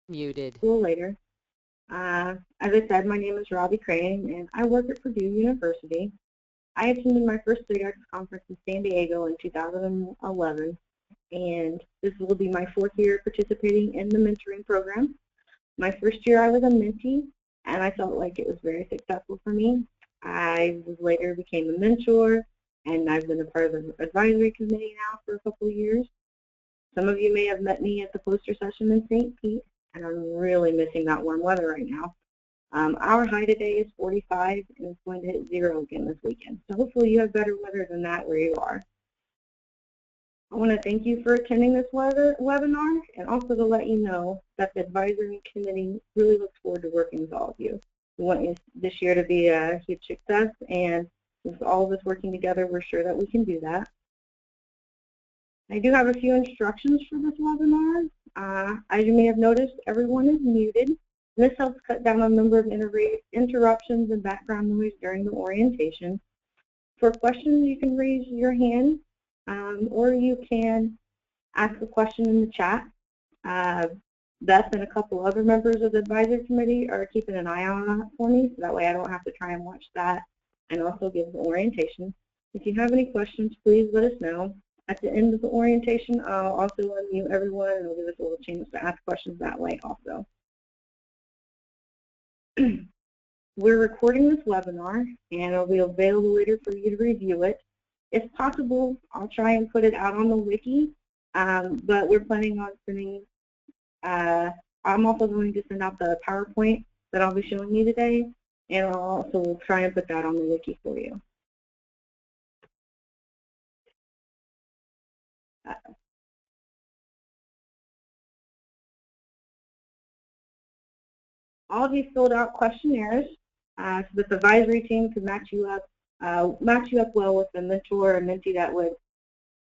Muted. A little later. As I said, my name is Robbie Crane, and I work at Purdue University. I attended my first SIGUCCS conference in San Diego in 2011, and this will be my 4th year participating in the mentoring program. My first year I was a mentee, and I felt like it was very successful for me. I later became a mentor, and I've been a part of the advisory committee now for a couple of years. Some of you may have met me at the poster session in St. Pete, and I'm really missing that warm weather right now. Our high today is 45, and it's going to hit 0 again this weekend. So hopefully you have better weather than that where you are. I want to thank you for attending this webinar, and also to let you know that the advisory committee really looks forward to working with all of you. We want this year to be a huge success, and with all of us working together, we're sure that we can do that. I do have a few instructions for this webinar. As you may have noticed, everyone is muted. This helps cut down on the number of interruptions and background noise during the orientation. For questions, you can raise your hand, or you can ask a question in the chat. Beth and a couple other members of the advisory committee are keeping an eye on that for me, so that way I don't have to try and watch that and also give the orientation. If you have any questions, please let us know. At the end of the orientation, I'll also unmute everyone, and it'll give us a little chance to ask questions that way also. We're recording this webinar, and it'll be available later for you to review it. If possible, I'll try and put it out on the Wiki, but we're planning on sending, I'm also going to send out the PowerPoint that I'll be showing you today, and I'll also try and put that on the Wiki for you. All of you filled out questionnaires so that the advisory team could match you up well with a mentor or mentee that would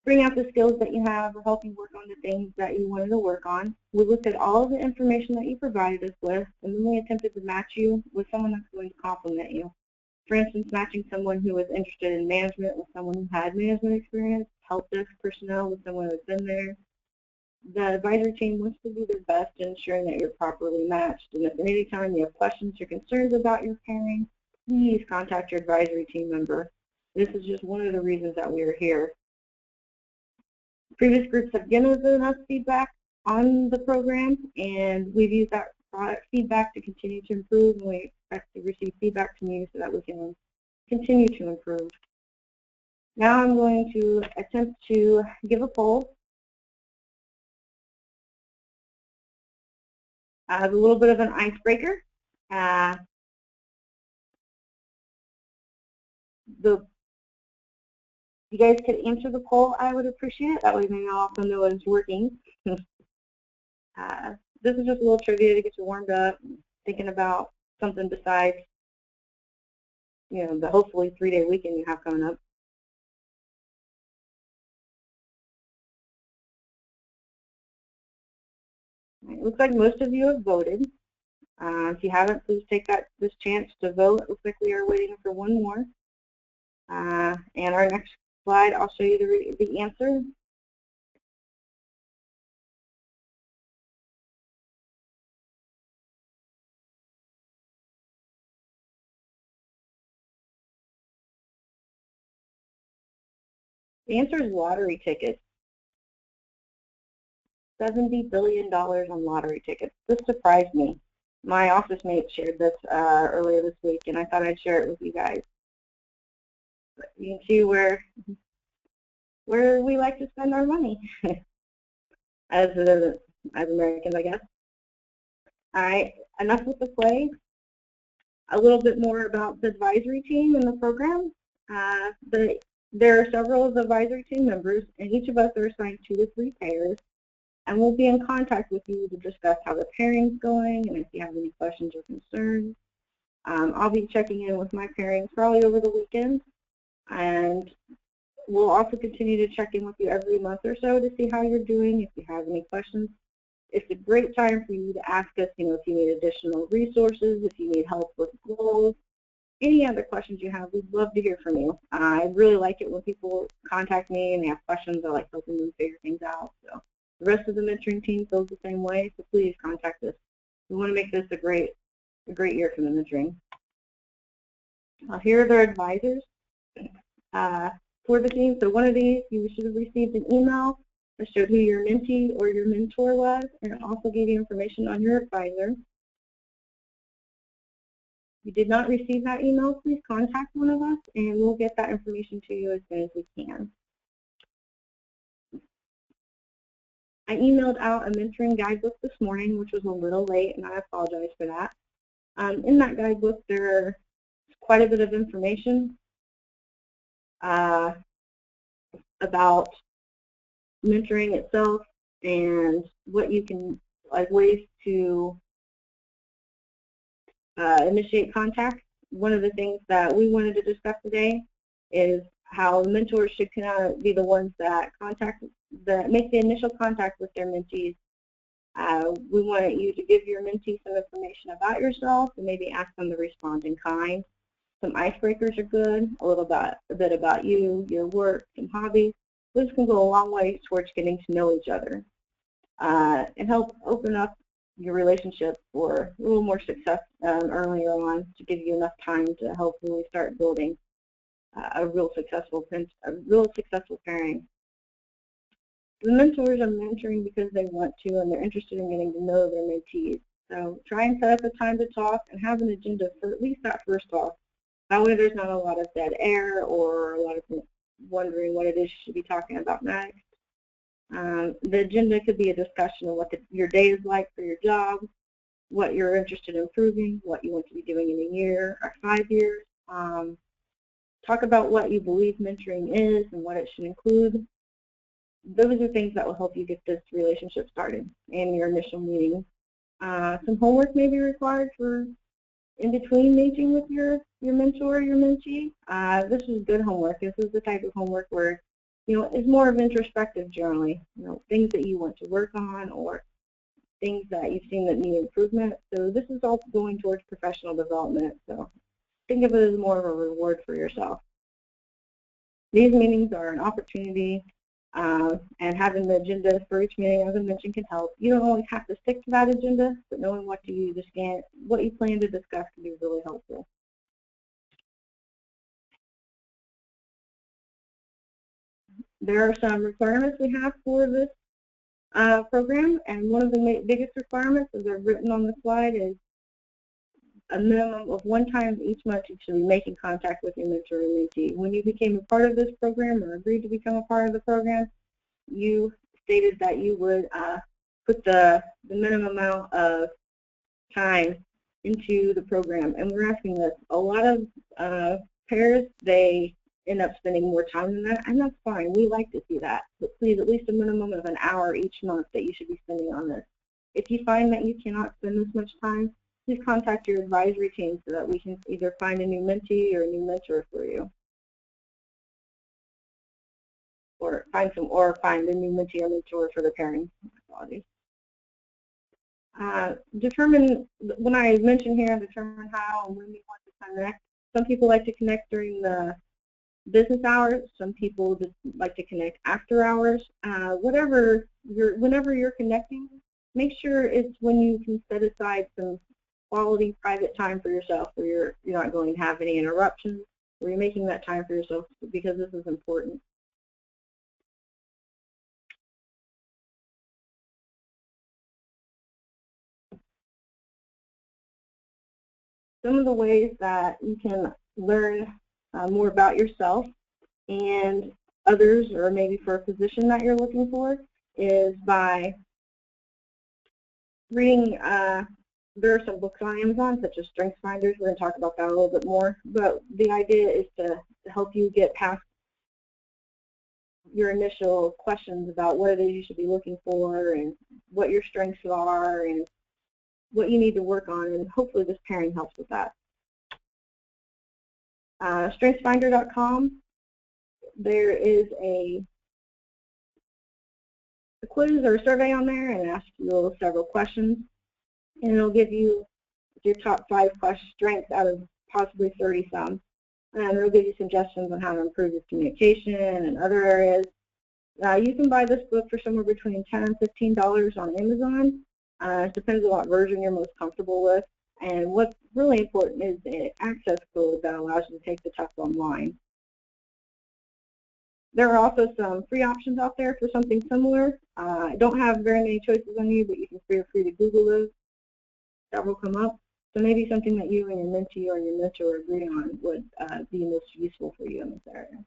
bring out the skills that you have or help you work on the things that you wanted to work on. We looked at all of the information that you provided us with, and then we attempted to match you with someone that's going to complement you. For instance, matching someone who was interested in management with someone who had management experience, help desk personnel with someone who's been there. The advisory team wants to do their best in ensuring that you're properly matched. And if at any time you have questions or concerns about your pairing, please contact your advisory team member. This is just one of the reasons that we are here. Previous groups have given us feedback on the program, and we've used that feedback to continue to improve, and we expect to receive feedback from you so that we can continue to improve. Now I'm going to attempt to give a poll. A little bit of an icebreaker. You guys could answer the poll, I would appreciate it. That way maybe I'll also know it's working. This is just a little trivia to get you warmed up, thinking about something besides, you know, the hopefully 3-day weekend you have coming up. It looks like most of you have voted. If you haven't, please take this chance to vote. It looks like we are waiting for one more. And our next slide, I'll show you the answer. The answer is lottery tickets. $70 billion on lottery tickets. This surprised me. My office mate shared this earlier this week, and I thought I'd share it with you guys. But you can see where we like to spend our money as Americans, I guess. All right, enough with the play. A little bit more about the advisory team and the program. There are several of the advisory team members, and each of us are assigned 2 to 3 pairs. And we'll be in contact with you to discuss how the pairing's going and if you have any questions or concerns. I'll be checking in with my pairings probably over the weekend, and we'll also continue to check in with you every month or so to see how you're doing. If you have any questions, it's a great time for you to ask us, you know, if you need additional resources, if you need help with goals, any other questions you have. We'd love to hear from you. I really like it when people contact me and they have questions. I like helping them figure things out. So The rest of the mentoring team feels the same way, so please contact us. We want to make this a great year for the mentoring. Here are their advisors for the team. So one of these, you should have received an email that showed who your mentee or your mentor was, and it also gave you information on your advisor. If you did not receive that email, please contact one of us, and we'll get that information to you as soon as we can. I emailed out a mentoring guidebook this morning, which was a little late, and I apologize for that. In that guidebook, there's quite a bit of information about mentoring itself and what you can, like ways to initiate contact. One of the things that we wanted to discuss today is how mentors should kind of be the ones that make the initial contact with their mentees. We want you to give your mentee some information about yourself and maybe ask them to respond in kind. Some icebreakers are good, a bit about you, your work, some hobbies. This can go a long way towards getting to know each other and help open up your relationship for a little more success earlier on, to give you enough time to help really start building a real successful pairing. The mentors are mentoring because they want to, and they're interested in getting to know their mentees. So try and set up a time to talk and have an agenda for at least that first talk. That way there's not a lot of dead air or a lot of wondering what it is you should be talking about next. The agenda could be a discussion of what your day is like for your job, what you're interested in improving, what you want to be doing in a year or 5 years. Talk about what you believe mentoring is and what it should include. Those are things that will help you get this relationship started in your initial meeting. Some homework may be required for in between meeting with your mentor or your mentee. This is good homework. This is the type of homework where, it's more of introspective generally, things that you want to work on or things that you've seen that need improvement. So this is all going towards professional development. So think of it as more of a reward for yourself. These meetings are an opportunity, and having the agenda for each meeting, as I mentioned, can help. You don't always have to stick to that agenda, but knowing what you plan to discuss can be really helpful. There are some requirements we have for this program, and one of the biggest requirements, as I've written on the slide, is a minimum of 1 time each month you should be making contact with your mentor or mentee. When you became a part of this program or agreed to become a part of the program, you stated that you would put the minimum amount of time into the program, and we're asking this. A lot of pairs, they end up spending more time than that, and that's fine. We like to see that, but please, at least a minimum of an hour each month that you should be spending on this. If you find that you cannot spend this much time, please contact your advisory team so that we can either find a new mentee or a new mentor for you, or find a new mentee or mentor for the pairing. When I mention here, determine how and when you want to connect. Some people like to connect during the business hours. Some people just like to connect after hours. Whenever you're connecting, make sure it's when you can set aside some quality private time for yourself, where you're not going to have any interruptions, where you're making that time for yourself, because this is important. Some of the ways that you can learn more about yourself and others, or maybe for a position that you're looking for, is by reading. There are some books on Amazon, such as Strengths Finders. We're going to talk about that a little bit more, but the idea is to help you get past your initial questions about what it is you should be looking for and what your strengths are and what you need to work on, and hopefully this pairing helps with that. StrengthsFinder.com, there is a quiz or a survey on there, and it asks you several questions, and it'll give you your top 5 strengths out of possibly 30-some, and it'll give you suggestions on how to improve your communication and other areas. You can buy this book for somewhere between $10 and $15 on Amazon. It depends on what version you're most comfortable with. And what's really important is the access code that allows you to take the test online. There are also some free options out there for something similar. I don't have very many choices on you, but you can feel free to Google those. Several come up. So maybe something that you and your mentee or your mentor agreed on would be most useful for you in this area.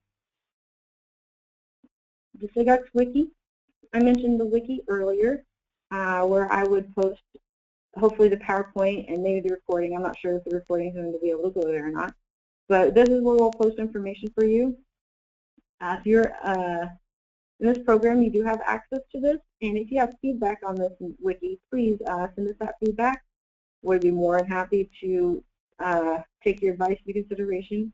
The SIGUCCS Wiki. I mentioned the Wiki earlier, where I would post hopefully the PowerPoint and maybe the recording. I'm not sure if the recording is going to be able to go there or not. But this is where we'll post information for you. If you're in this program, you do have access to this. And if you have feedback on this Wiki, please send us that feedback. We'd be more than happy to take your advice into consideration.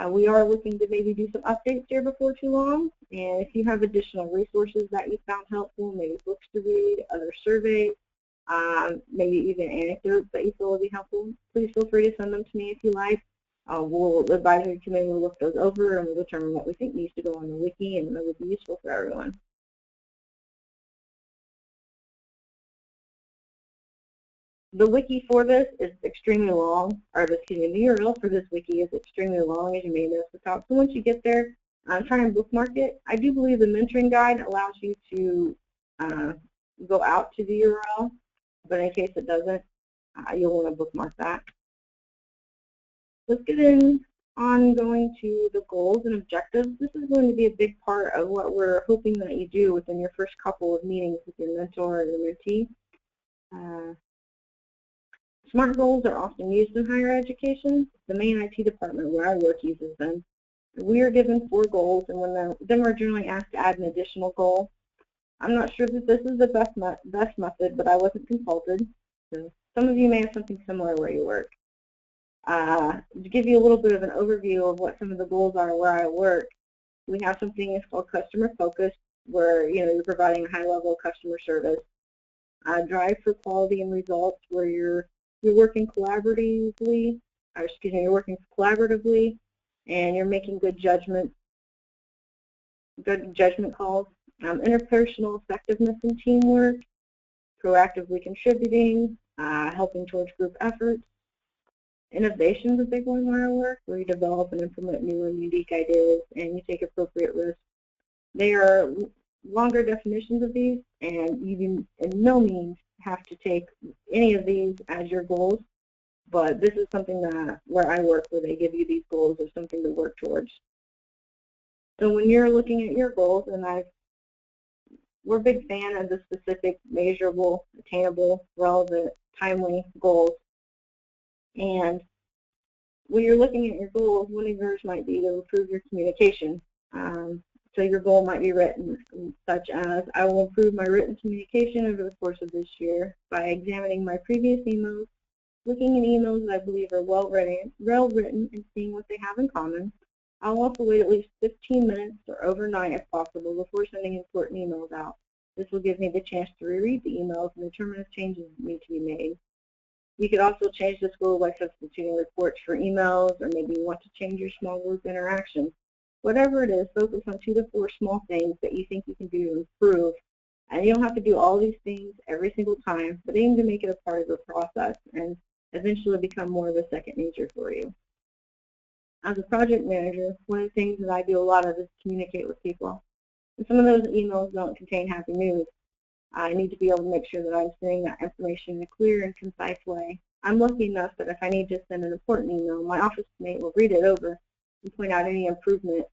We are looking to maybe do some updates here before too long. And if you have additional resources that you found helpful, maybe books to read, other surveys, maybe even anecdotes that you feel will be helpful, please feel free to send them to me if you like. The advisory committee will look those over and we'll determine what we think needs to go on the Wiki and that would be useful for everyone. The Wiki for this is extremely long, or the URL for this Wiki is extremely long, as you may notice at the top. So once you get there, try and bookmark it. I do believe the mentoring guide allows you to go out to the URL, but in case it doesn't, you'll want to bookmark that. Let's get on going to the goals and objectives. This is going to be a big part of what we're hoping that you do within your first couple of meetings with your mentor or your mentee. SMART goals are often used in higher education. The main IT department where I work uses them. We are given 4 goals, and then we're generally asked to add an additional goal. I'm not sure that this is the best method, but I wasn't consulted. So some of you may have something similar where you work. To give you a little bit of an overview of what some of the goals are where I work, we have something that's called customer focus, where you're providing a high level of customer service. Drive for quality and results, where you're working collaboratively, and you're making good judgment calls. Interpersonal effectiveness and teamwork, proactively contributing, helping towards group efforts. Innovation is a big one where I work, where you develop and implement new and unique ideas and you take appropriate risks. They are longer definitions of these, and you do in no means have to take any of these as your goals, but this is something that where I work, where they give you these goals as something to work towards. So when you're looking at your goals, and we're a big fan of the specific, measurable, attainable, relevant, timely goals. And when you're looking at your goals, one of yours might be to improve your communication. So your goal might be written, such as, I will improve my written communication over the course of this year by examining my previous emails, looking at emails that I believe are well written, and seeing what they have in common. I'll also wait at least 15 minutes or overnight if possible before sending important emails out. This will give me the chance to reread the emails and determine if changes need to be made. You could also change this goal by substituting reports for emails, or maybe you want to change your small group interactions. Whatever it is, focus on 2 to 4 small things that you think you can do to improve. And you don't have to do all these things every single time, but aim to make it a part of the process and eventually become more of a second nature for you. As a project manager, one of the things that I do a lot of is communicate with people. And some of those emails don't contain happy news. I need to be able to make sure that I'm sending that information in a clear and concise way. I'm lucky enough that if I need to send an important email, my office mate will read it over and point out any improvement,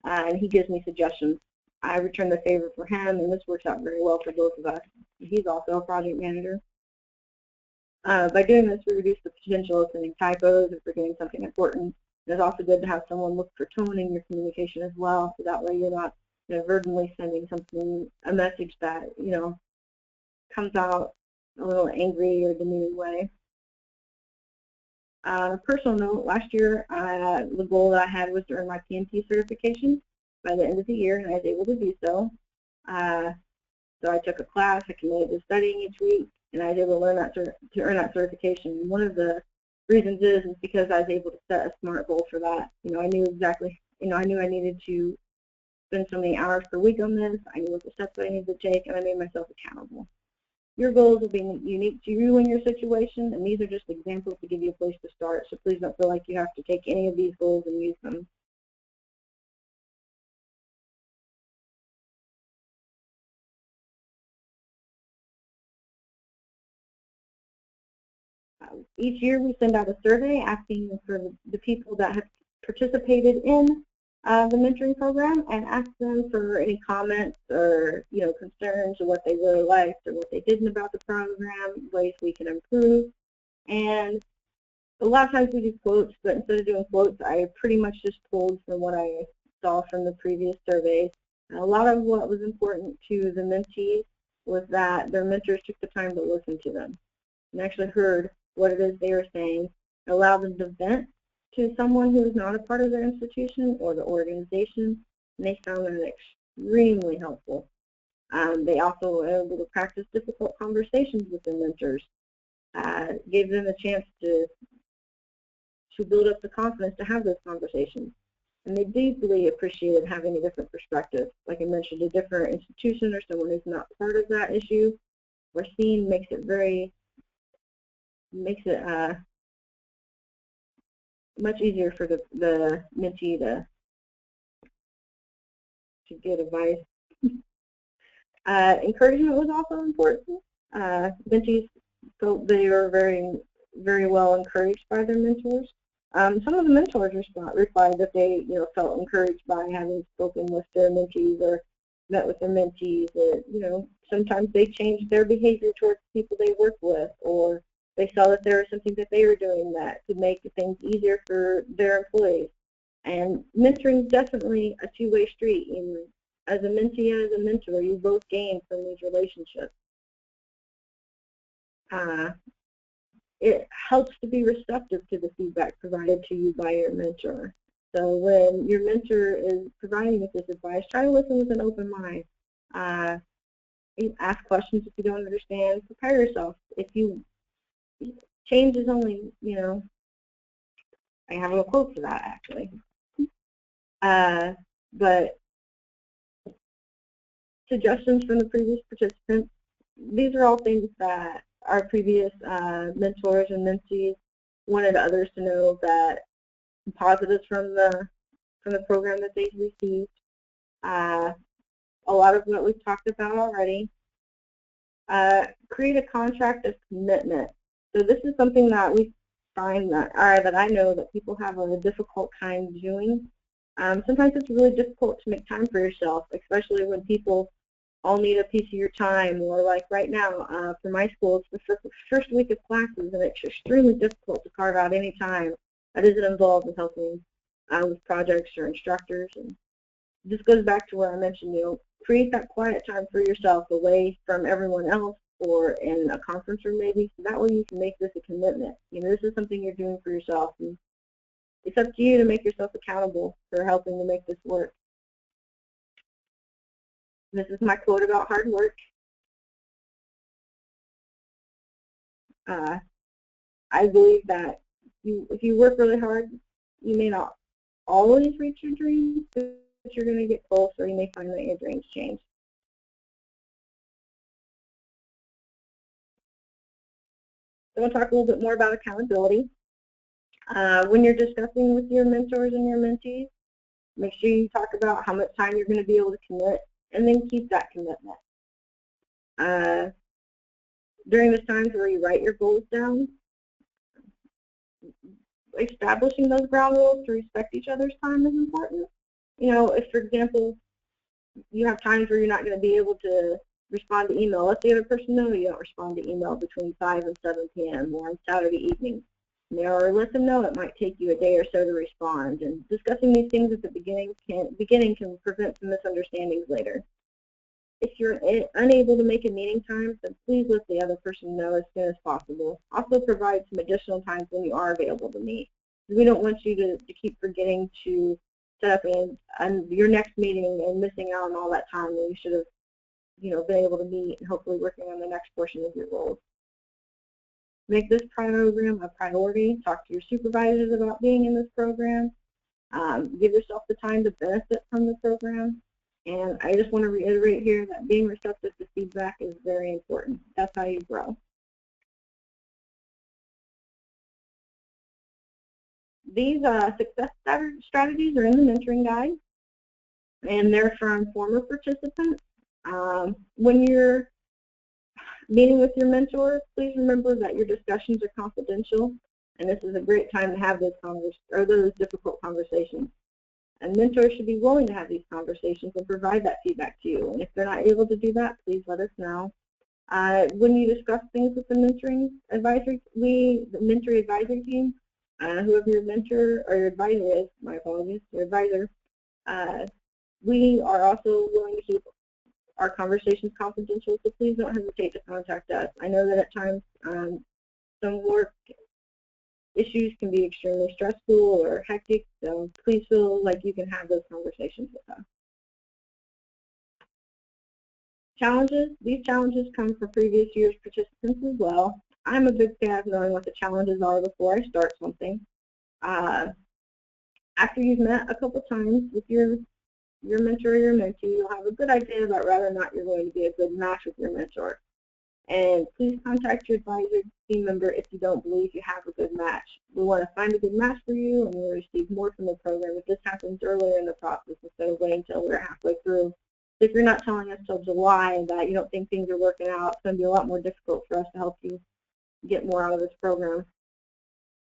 and he gives me suggestions. I return the favor for him, and this works out very well for both of us. He's also a project manager. By doing this, we reduce the potential of sending typos or forgetting something important. It's also good to have someone look for tone in your communication as well, so that way you're not inadvertently sending a message that comes out a little angry or demeaning way. On a personal note, last year the goal that I had was to earn my PMP certification by the end of the year, and I was able to do so. So I took a class, I committed to studying each week, and I was able to earn that certification. And one of the reasons is because I was able to set a SMART goal for that. I knew exactly, I knew I needed to spend so many hours per week on this. I knew what the steps I needed to take, and I made myself accountable. Your goals will be unique to you and your situation, and these are just examples to give you a place to start, so please don't feel like you have to take any of these goals and use them. Each year we send out a survey asking for the people that have participated in the mentoring program, and ask them for any comments or concerns or what they really liked or what they didn't about the program, ways we can improve. And a lot of times we do quotes, but instead of doing quotes, I pretty much just pulled from what I saw from the previous surveys. And a lot of what was important to the mentees was that their mentors took the time to listen to them and actually heard what it is they were saying, allowed them to vent to someone who is not a part of their institution or the organization, and they found that extremely helpful. They also were able to practice difficult conversations with their mentors, gave them a chance to build up the confidence to have those conversations. And they deeply appreciated having a different perspective. Like I mentioned, a different institution or someone who's not part of that issue or scene makes it much easier for the mentee to get advice. Encouragement was also important. Mentees felt they were very, very well encouraged by their mentors. Some of the mentors replied that they felt encouraged by having spoken with their mentees or met with their mentees. That sometimes they changed their behavior towards people they work with, or they saw that there was something that they were doing that could make things easier for their employees. And mentoring is definitely a two-way street. As a mentee and as a mentor, you both gain from these relationships. It helps to be receptive to the feedback provided to you by your mentor. So when your mentor is providing you this advice, try to listen with an open mind. Ask questions if you don't understand. Prepare yourself. Change is only, I have a quote for that actually. But suggestions from the previous participants, these are all things that our previous mentors and mentees wanted others to know, that positives from the program that they've received. A lot of what we've talked about already. Create a contract of commitment. So this is something that we find that I know that people have a difficult time doing. Sometimes it's really difficult to make time for yourself, especially when people all need a piece of your time, or like right now for my school, it's the first week of classes, and it's extremely difficult to carve out any time that isn't involved with helping with projects or instructors. And this goes back to where I mentioned, create that quiet time for yourself away from everyone else, or in a conference room maybe, so that way you can make this a commitment. This is something you're doing for yourself, and it's up to you to make yourself accountable for helping to make this work. This is my quote about hard work. I believe that if you work really hard, you may not always reach your dreams, but you're going to get close, or you may find that your dreams change. So we'll talk a little bit more about accountability. When you're discussing with your mentors and your mentees, make sure you talk about how much time you're going to be able to commit, and then keep that commitment. During the times where you write your goals down, establishing those ground rules to respect each other's time is important. If, for example, you have times where you're not going to be able to respond to email, let the other person know you don't respond to email between 5 and 7 p.m. or on Saturday evening. Or let them know it might take you a day or so to respond. And discussing these things at the beginning can prevent some misunderstandings later. If you're unable to make a meeting time, then please let the other person know as soon as possible. Also provide some additional times when you are available to meet. We don't want you to keep forgetting to set up your next meeting and missing out on all that time when you should have been able to meet and hopefully working on the next portion of your goals. Make this program a priority. Talk to your supervisors about being in this program. Give yourself the time to benefit from the program. And I just want to reiterate here that being receptive to feedback is very important. That's how you grow. These success strategies are in the mentoring guide, and they're from former participants. When you're meeting with your mentor, please remember that your discussions are confidential, and this is a great time to have those difficult conversations. And mentors should be willing to have these conversations and provide that feedback to you. And if they're not able to do that, please let us know. When you discuss things with the mentoring advisory, the mentoring advisory team, whoever your mentor or your advisor is, my apologies, your advisor, we are also willing to keep our conversations confidential, so please don't hesitate to contact us. I know that at times some work issues can be extremely stressful or hectic, so please feel like you can have those conversations with us. Challenges. These challenges come from previous year's participants as well. I'm a big fan of knowing what the challenges are before I start something. After you've met a couple times with your mentor or your mentee, you'll have a good idea about whether or not you're going to be a good match with your mentor. And please contact your advisor team member if you don't believe you have a good match. We want to find a good match for you, and we'll receive more from the program if this happens earlier in the process instead of waiting until we're halfway through. So if you're not telling us till July that you don't think things are working out, it's going to be a lot more difficult for us to help you get more out of this program.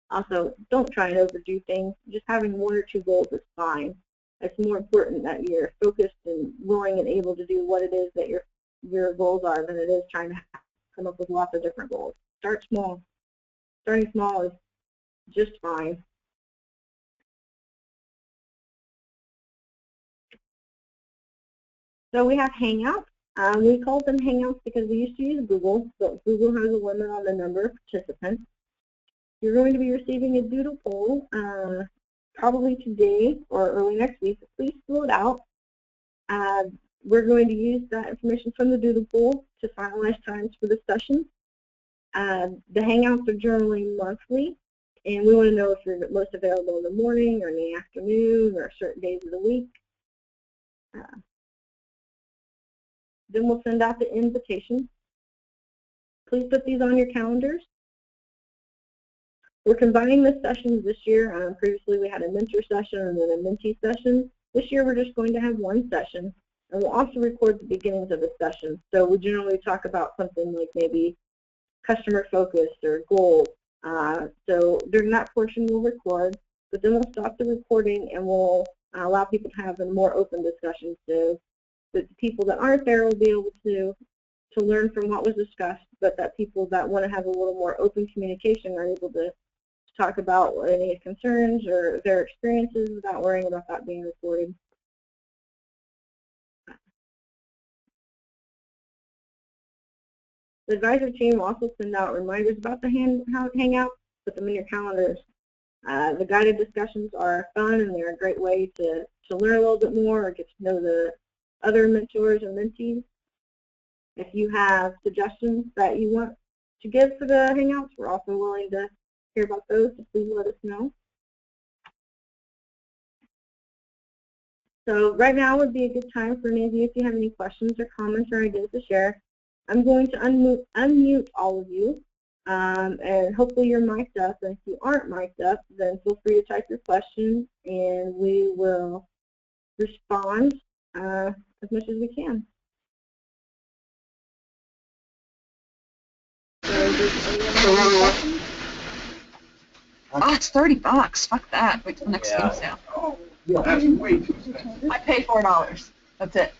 Also, don't try and overdo things. Just having 1 or 2 goals is fine. It's more important that you're focused and willing and able to do what it is that your goals are than it is trying to come up with lots of different goals. Start small. Starting small is just fine. So we have Hangouts. We call them Hangouts because we used to use Google, but Google has a limit on the number of participants. You're going to be receiving a doodle poll probably today or early next week. Please fill it out. We're going to use that information from the doodle poll to finalize times for the session. The Hangouts are generally monthly, and we want to know if you're most available in the morning or in the afternoon or certain days of the week. Then we'll send out the invitation. Please put these on your calendars. We're combining the sessions this year. Previously we had a mentor session and then a mentee session. This year we're just going to have one session, and we'll also record the beginnings of the session. So we generally talk about something like maybe customer focused or goals. So during that portion we'll record, but then we'll stop the recording and we'll allow people to have a more open discussion. So the people that aren't there will be able to learn from what was discussed, but that people that want to have a little more open communication are able to talk about any concerns or their experiences without worrying about that being recorded. The advisor team will also send out reminders about the Hangouts, put them in your calendars. The guided discussions are fun, and they're a great way to learn a little bit more or get to know the other mentors and mentees. If you have suggestions that you want to give for the Hangouts, we're also willing to hear about those, so please let us know. So right now would be a good time for any of you if you have any questions or comments or ideas to share. I'm going to unmute all of you, and hopefully you're mic'd up. And if you aren't mic'd up, then feel free to type your questions, and we will respond as much as we can. So does anyone have any questions? Oh, it's $30. Fuck that. Wait till the next game sale. Oh, that's way too expensive. I pay $4. That's it.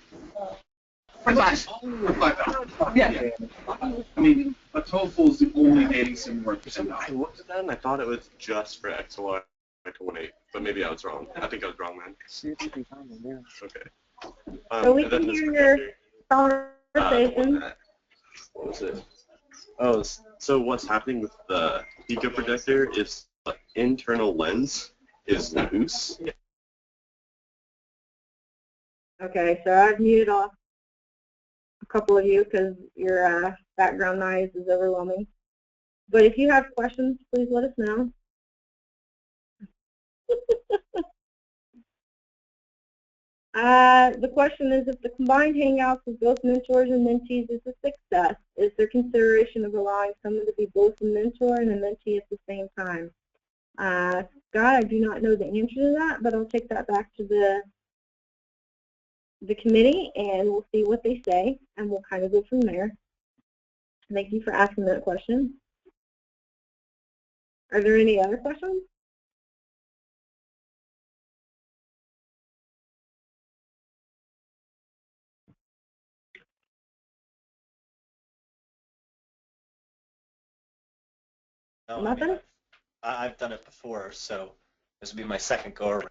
For $5. Yeah. I mean, a TOEFL is the only dating sim worth $10. I looked at that and I thought it was just for XY to 1.8, but maybe I was wrong. I think I was wrong, man. Okay. So we can hear your conversation. What was it? Oh, so what's happening with the eco projector is the internal lens is loose. Okay, so I've muted off a couple of you because your background noise is overwhelming. But if you have questions, please let us know. The question is, if the combined hangouts of both mentors and mentees is a success, is there consideration of allowing someone to be both a mentor and a mentee at the same time? Scott, I do not know the answer to that, but I'll take that back to the committee, and we'll see what they say, and we'll kind of go from there. Thank you for asking that question. Are there any other questions? No, Nothing? I've done it before, so this would be my second go around.